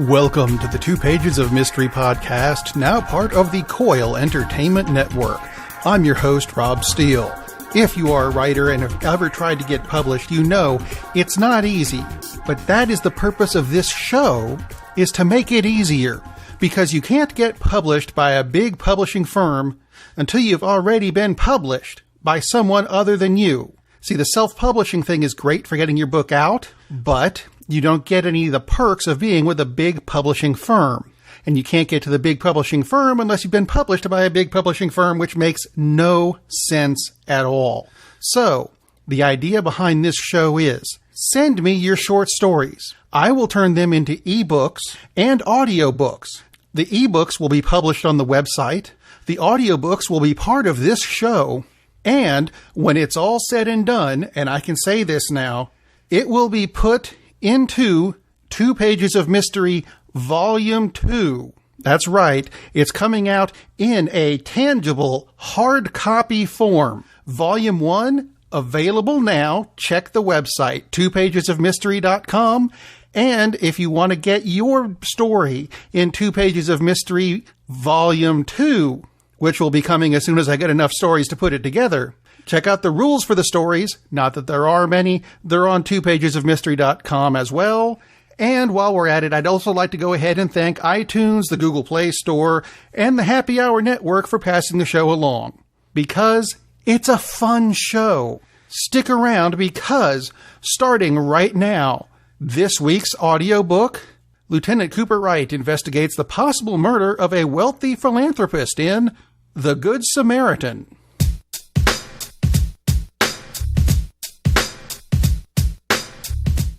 Welcome to the 2 Pages of Mystery podcast, now part of the Coil Entertainment Network. I'm your host, Rob Steele. If you are a writer and have ever tried to get published, you know it's not easy. But that is the purpose of this show, is to make it easier. Because you can't get published by a big publishing firm until you've already been published by someone other than you. See, the self-publishing thing is great for getting your book out, but you don't get any of the perks of being with a big publishing firm. And you can't get to the big publishing firm unless you've been published by a big publishing firm, which makes no sense at all. So, the idea behind this show is, send me your short stories. I will turn them into ebooks and audiobooks. The ebooks will be published on the website. The audiobooks will be part of this show. And when it's all said and done, and I can say this now, it will be put into 2 Pages of Mystery Volume 2. That's right. It's coming out in a tangible, hard copy form. Volume 1, available now. Check the website, 2pagesofmystery.com. And if you want to get your story in 2 Pages of Mystery Volume 2, which will be coming as soon as I get enough stories to put it together, check out the rules for the stories. Not that there are many. They're on 2pagesofmystery.com as well. And while we're at it, I'd also like to go ahead and thank iTunes, the Google Play Store, and the Happy Hour Network for passing the show along. Because it's a fun show. Stick around because, starting right now, this week's audiobook, Lieutenant Cooper Wright investigates the possible murder of a wealthy philanthropist in The Good Samaritan.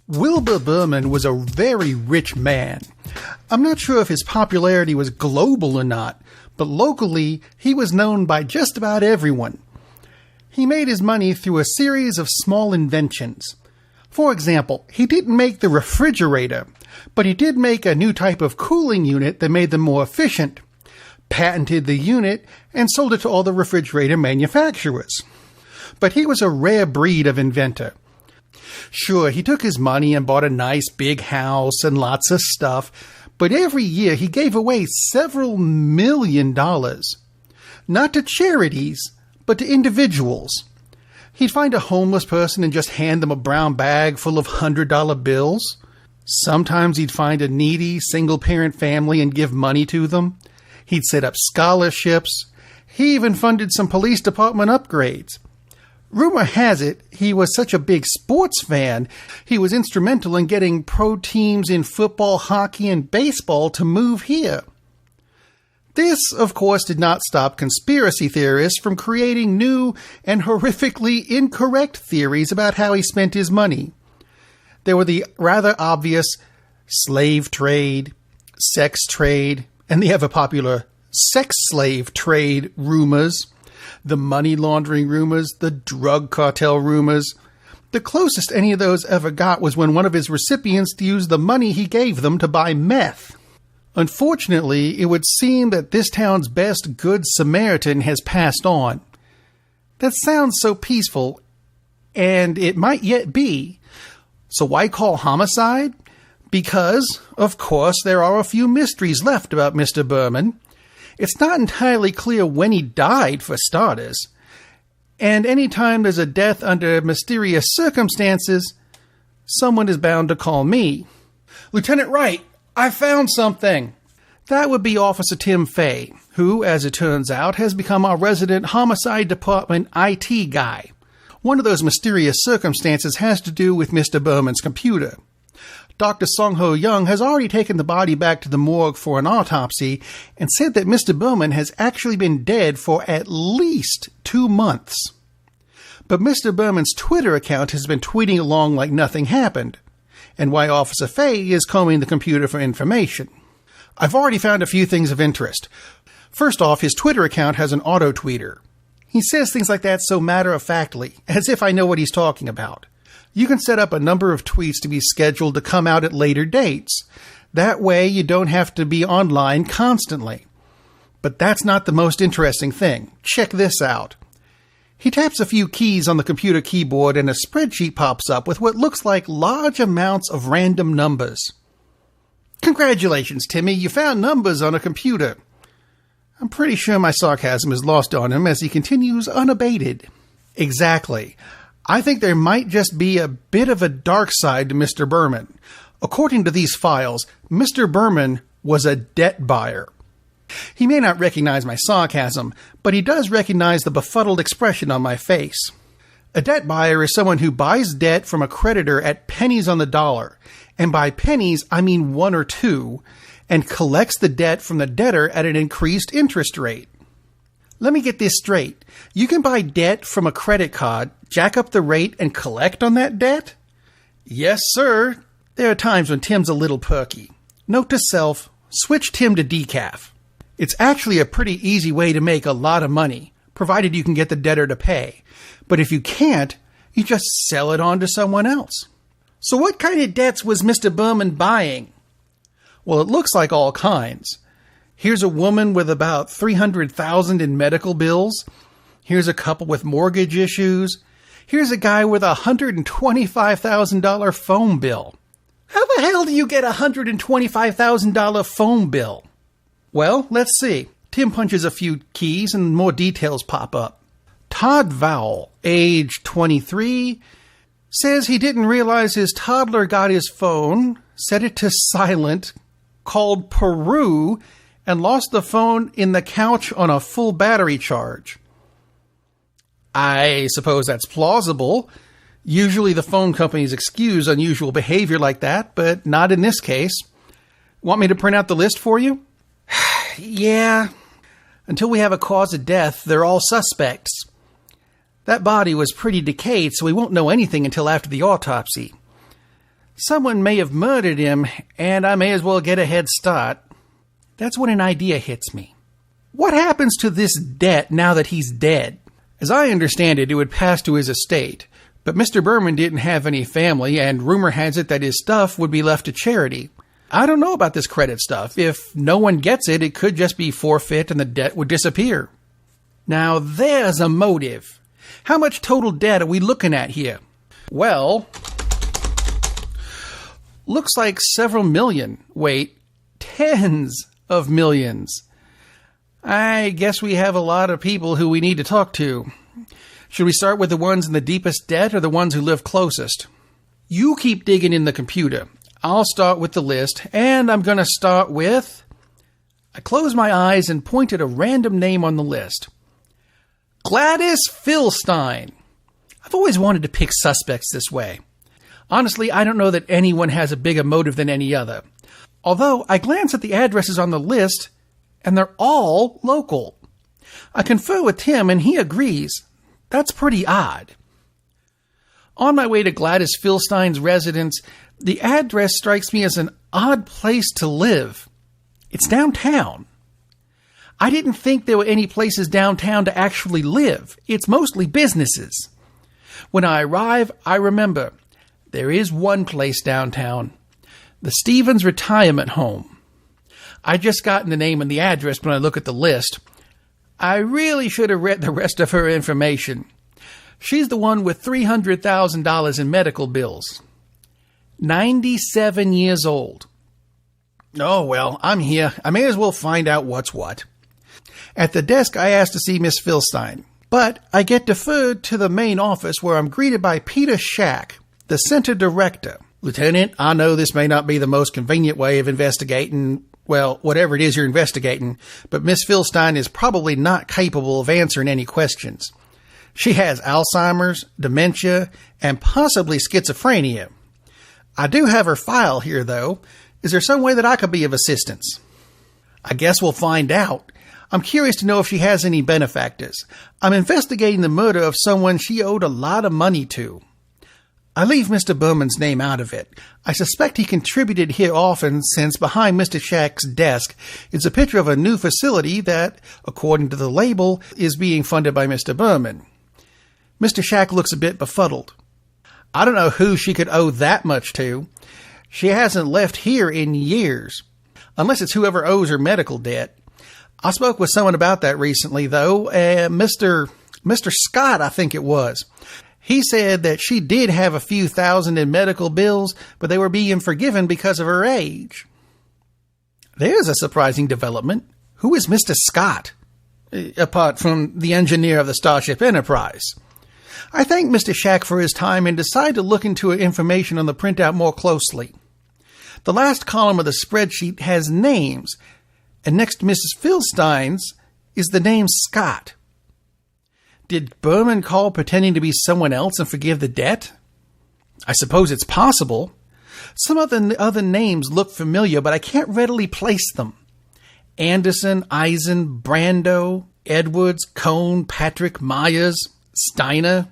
Wilbur Berman was a very rich man. I'm not sure if his popularity was global or not, but locally he was known by just about everyone. He made his money through a series of small inventions. For example, he didn't make the refrigerator, but he did make a new type of cooling unit that made them more efficient, patented the unit, and sold it to all the refrigerator manufacturers. But he was a rare breed of inventor. Sure, he took his money and bought a nice big house and lots of stuff, but every year he gave away several $1 million. Not to charities, but to individuals. He'd find a homeless person and just hand them a brown bag full of $100 bills. Sometimes he'd find a needy single-parent family and give money to them. He'd set up scholarships. He even funded some police department upgrades. Rumor has it he was such a big sports fan, he was instrumental in getting pro teams in football, hockey, and baseball to move here. This, of course, did not stop conspiracy theorists from creating new and horrifically incorrect theories about how he spent his money. There were the rather obvious slave trade, sex trade, and the ever-popular sex slave trade rumors, the money laundering rumors, the drug cartel rumors. The closest any of those ever got was when one of his recipients used the money he gave them to buy meth. Unfortunately, it would seem that this town's best Good Samaritan has passed on. That sounds so peaceful, and it might yet be. So why call homicide? Because, of course, there are a few mysteries left about Mr. Berman. It's not entirely clear when he died, for starters. And any time there's a death under mysterious circumstances, someone is bound to call me. Lieutenant Wright, I found something. That would be Officer Tim Fay, who, as it turns out, has become our resident homicide department IT guy. One of those mysterious circumstances has to do with Mr. Berman's computer. Dr. Song-Ho Young has already taken the body back to the morgue for an autopsy and said that Mr. Berman has actually been dead for at least 2 months. But Mr. Berman's Twitter account has been tweeting along like nothing happened, and why Officer Fay is combing the computer for information. I've already found a few things of interest. First off, his Twitter account has an auto-tweeter. He says things like that so matter-of-factly, as if I know what he's talking about. You can set up a number of tweets to be scheduled to come out at later dates. That way you don't have to be online constantly. But that's not the most interesting thing. Check this out. He taps a few keys on the computer keyboard and a spreadsheet pops up with what looks like large amounts of random numbers. Congratulations, Timmy. You found numbers on a computer. I'm pretty sure my sarcasm is lost on him as he continues unabated. Exactly. I think there might just be a bit of a dark side to Mr. Berman. According to these files, Mr. Berman was a debt buyer. He may not recognize my sarcasm, but he does recognize the befuddled expression on my face. A debt buyer is someone who buys debt from a creditor at pennies on the dollar, and by pennies I mean 1 or 2, and collects the debt from the debtor at an increased interest rate. Let me get this straight. You can buy debt from a credit card, jack up the rate, and collect on that debt? Yes, sir. There are times when Tim's a little perky. Note to self, switch Tim to decaf. It's actually a pretty easy way to make a lot of money, provided you can get the debtor to pay. But if you can't, you just sell it on to someone else. So what kind of debts was Mr. Berman buying? Well, it looks like all kinds. Here's a woman with about $300,000 in medical bills. Here's a couple with mortgage issues. Here's a guy with a $125,000 phone bill. How the hell do you get a $125,000 phone bill? Well, let's see. Tim punches a few keys and more details pop up. Todd Vowell, age 23, says he didn't realize his toddler got his phone, set it to silent, called Peru, and lost the phone in the couch on a full battery charge. I suppose that's plausible. Usually the phone companies excuse unusual behavior like that, but not in this case. Want me to print out the list for you? Yeah. Until we have a cause of death, they're all suspects. That body was pretty decayed, so we won't know anything until after the autopsy. Someone may have murdered him, and I may as well get a head start. That's when an idea hits me. What happens to this debt now that he's dead? As I understand it, it would pass to his estate. But Mr. Berman didn't have any family, and rumor has it that his stuff would be left to charity. I don't know about this credit stuff. If no one gets it, it could just be forfeit and the debt would disappear. Now there's a motive. How much total debt are we looking at here? Well, looks like several million. Wait, tens of millions. I guess we have a lot of people who we need to talk to. Should we start with the ones in the deepest debt or the ones who live closest? You keep digging in the computer. I'll start with the list, and I'm going to start with... I closed my eyes and pointed a random name on the list. Gladys Philstein. I've always wanted to pick suspects this way. Honestly, I don't know that anyone has a bigger motive than any other. Although, I glance at the addresses on the list, and they're all local. I confer with Tim, and he agrees. That's pretty odd. On my way to Gladys Philstein's residence, the address strikes me as an odd place to live. It's downtown. I didn't think there were any places downtown to actually live. It's mostly businesses. When I arrive, I remember there is one place downtown, the Stevens Retirement Home. I just gotten the name and the address when I look at the list. I really should have read the rest of her information. She's the one with $300,000 in medical bills. 97 years old. Oh, well, I'm here. I may as well find out what's what. At the desk, I asked to see Miss Philstein, but I get deferred to the main office where I'm greeted by Peter Shack, the center director. Lieutenant, I know this may not be the most convenient way of investigating, well, whatever it is you're investigating, but Miss Philstein is probably not capable of answering any questions. She has Alzheimer's, dementia, and possibly schizophrenia. I do have her file here, though. Is there some way that I could be of assistance? I guess we'll find out. I'm curious to know if she has any benefactors. I'm investigating the murder of someone she owed a lot of money to. I leave Mr. Berman's name out of it. I suspect he contributed here often since behind Mr. Shack's desk is a picture of a new facility that, according to the label, is being funded by Mr. Berman. Mr. Shack looks a bit befuddled. I don't know who she could owe that much to. She hasn't left here in years, unless it's whoever owes her medical debt. I spoke with someone about that recently, though. Mr. Scott, I think it was. He said that she did have a few thousand in medical bills, but they were being forgiven because of her age. There's a surprising development. Who is Mr. Scott? Apart from the engineer of the Starship Enterprise. I thank Mr. Shack for his time and decide to look into information on the printout more closely. The last column of the spreadsheet has names, and next to Mrs. Philstein's is the name Scott. Did Berman call pretending to be someone else and forgive the debt? I suppose it's possible. Some of the other names look familiar, but I can't readily place them. Anderson, Eisen, Brando, Edwards, Cohn, Patrick, Myers, Steiner.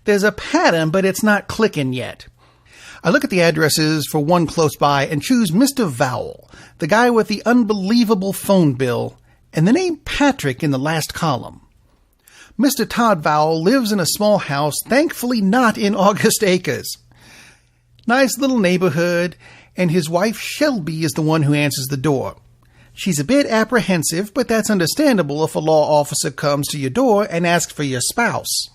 There's a pattern, but it's not clicking yet. I look at the addresses for one close by and choose Mr. Vowell, the guy with the unbelievable phone bill, and the name Patrick in the last column. Mr. Todd Vowell lives in a small house, thankfully not in August Acres. Nice little neighborhood, and his wife Shelby is the one who answers the door. She's a bit apprehensive, but that's understandable if a law officer comes to your door and asks for your spouse.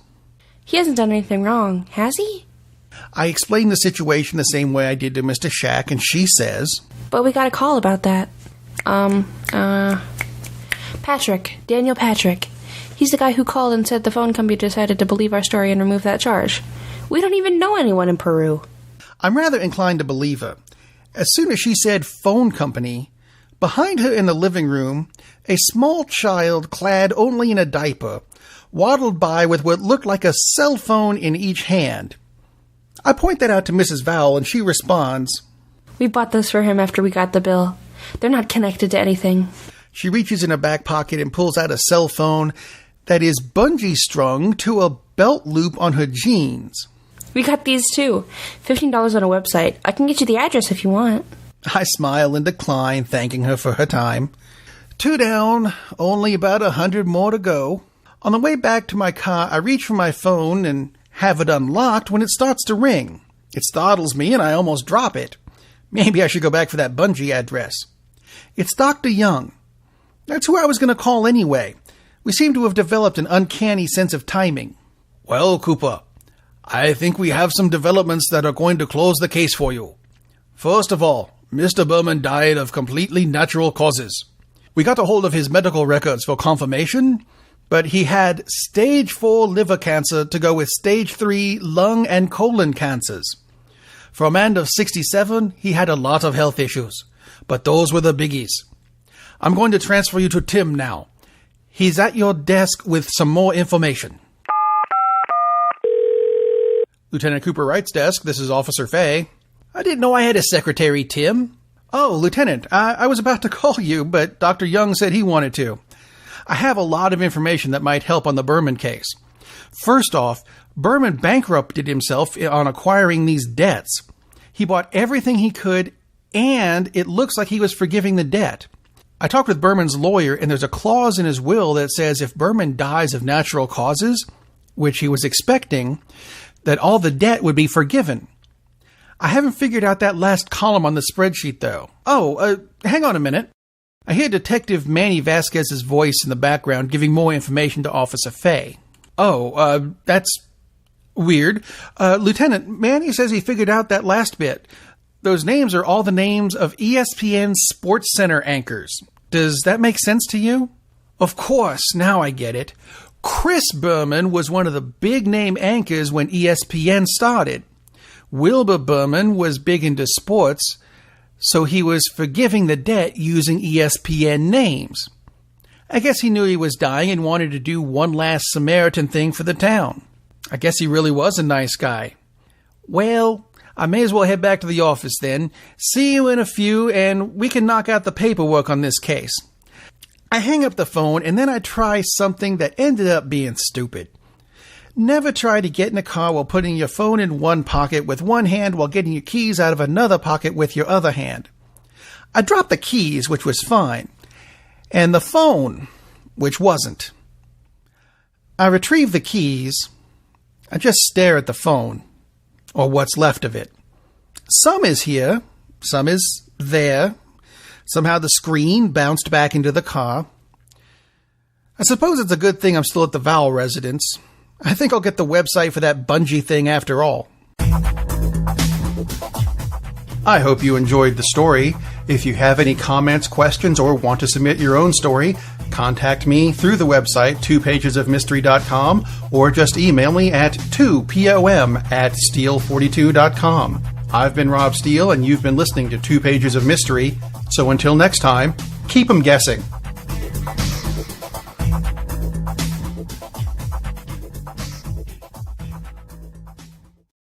He hasn't done anything wrong, has he? I explain the situation the same way I did to Mr. Shack, and she says, But we got a call about that. Patrick. Daniel Patrick. He's the guy who called and said the phone company decided to believe our story and remove that charge. We don't even know anyone in Peru. I'm rather inclined to believe her. As soon as she said phone company, behind her in the living room, a small child clad only in a diaper waddled by with what looked like a cell phone in each hand. I point that out to Mrs. Vowell, and she responds, We bought this for him after we got the bill. They're not connected to anything. She reaches in her back pocket and pulls out a cell phone that is bungee strung to a belt loop on her jeans. We got these too. $15 on a website. I can get you the address if you want. I smile and decline, thanking her for her time. 2 down, only about 100 more to go. On the way back to my car, I reach for my phone and have it unlocked when it starts to ring. It startles me and I almost drop it. Maybe I should go back for that bungee address. It's Dr. Young. That's who I was going to call anyway. We seem to have developed an uncanny sense of timing. Well, Cooper, I think we have some developments that are going to close the case for you. First of all, Mr. Berman died of completely natural causes. We got a hold of his medical records for confirmation, but he had stage 4 liver cancer to go with stage 3 lung and colon cancers. For a man of 67, he had a lot of health issues, but those were the biggies. I'm going to transfer you to Tim now. He's at your desk with some more information. Lieutenant Cooper Wright's desk, this is Officer Fay. I didn't know I had a secretary, Tim. Oh, Lieutenant, I was about to call you, but Dr. Young said he wanted to. I have a lot of information that might help on the Berman case. First off, Berman bankrupted himself on acquiring these debts. He bought everything he could, and it looks like he was forgiving the debt. I talked with Berman's lawyer, and there's a clause in his will that says if Berman dies of natural causes, which he was expecting, that all the debt would be forgiven. I haven't figured out that last column on the spreadsheet, though. Hang on a minute. I hear Detective Manny Vasquez's voice in the background giving more information to Officer Fay. That's weird. Lieutenant, Manny says he figured out that last bit. Those names are all the names of ESPN Sports Center anchors. Does that make sense to you? Of course, now I get it. Chris Berman was one of the big-name anchors when ESPN started. Wilbur Berman was big into sports, so he was forgiving the debt using ESPN names. I guess he knew he was dying and wanted to do one last Samaritan thing for the town. I guess he really was a nice guy. Well, I may as well head back to the office then. See you in a few, and we can knock out the paperwork on this case. I hang up the phone, and then I try something that ended up being stupid. Never try to get in a car while putting your phone in one pocket with one hand while getting your keys out of another pocket with your other hand. I dropped the keys, which was fine, and the phone, which wasn't. I retrieve the keys. I just stare at the phone, or what's left of it. Some is here, some is there. Somehow the screen bounced back into the car. I suppose it's a good thing I'm still at the Vowell residence. I think I'll get the website for that bungee thing after all. I hope you enjoyed the story. If you have any comments, questions, or want to submit your own story, contact me through the website 2pagesofmystery.com or just email me at 2pom@steel42.com. I've been Rob Steele, and you've been listening to 2 Pages of Mystery. So until next time, keep 'em guessing.